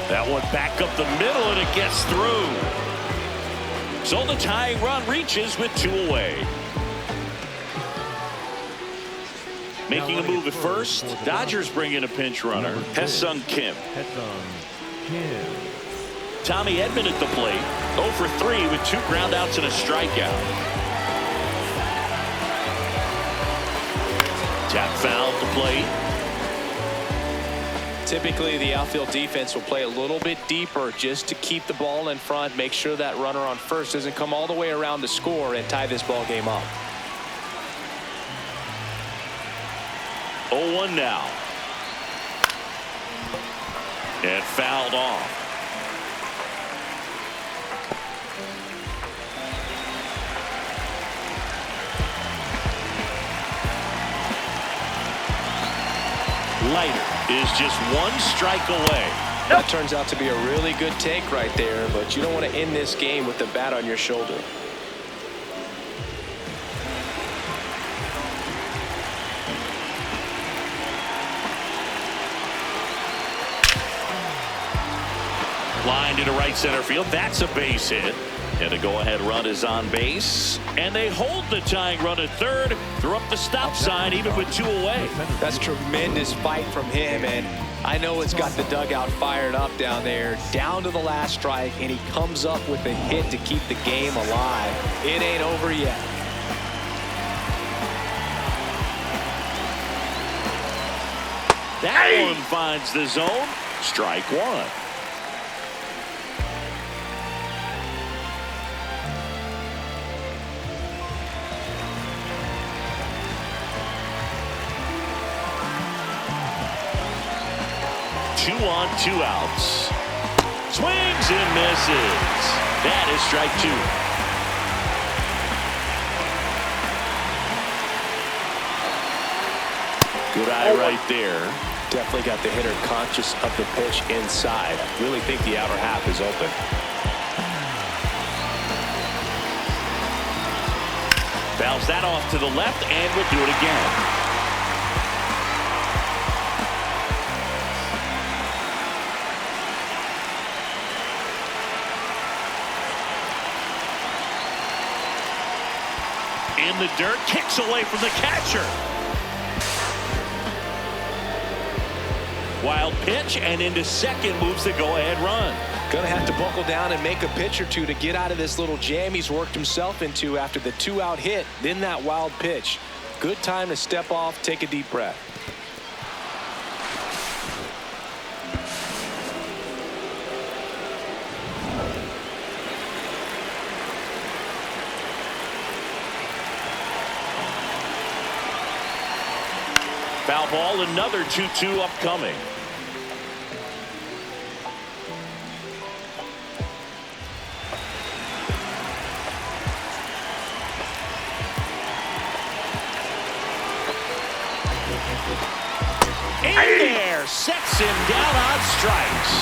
That one back up the middle, and it gets through. So the tying run reaches with 2 away. Making a move at first, Dodgers bring in a pinch runner, Hesung Kim. Tommy Edman at the plate, 0 for 3 with 2 groundouts and a strikeout. Tap foul at the plate. Typically, the outfield defense will play a little bit deeper just to keep the ball in front, make sure that runner on first doesn't come all the way around to score and tie this ball game up. 0-1 now. And fouled off. Leiter is just 1 strike away. That turns out to be a really good take right there, but you don't want to end this game with the bat on your shoulder. Line into right center field. That's a base hit. And a go-ahead run is on base. And they hold the tying run at third. Threw up the stop sign even with 2 away. That's tremendous fight from him, and I know it's got the dugout fired up down there. Down to the last strike, and he comes up with a hit to keep the game alive. It ain't over yet. That one finds the zone. Strike 1. Two on, 2 outs. Swings and misses. That is strike 2. Good eye right there. Definitely got the hitter conscious of the pitch inside. Really think the outer half is open. Fouls that off to the left, and will do it again. In the dirt, kicks away from the catcher. Wild pitch, and into second moves the go-ahead run. Gonna have to buckle down and make a pitch or two to get out of this little jam he's worked himself into after the 2-out hit, then that wild pitch. Good time to step off, take a deep breath. Foul ball, another 2-2 upcoming. In there, sets him down on strikes.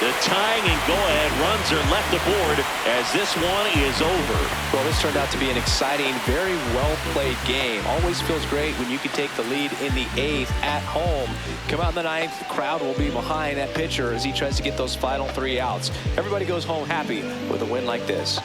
The tying and go-ahead runs are left aboard as this one is over. Well, this turned out to be an exciting, very well-played game. Always feels great when you can take the lead in the 8th at home. Come out in the 9th, the crowd will be behind that pitcher as he tries to get those final 3 outs. Everybody goes home happy with a win like this.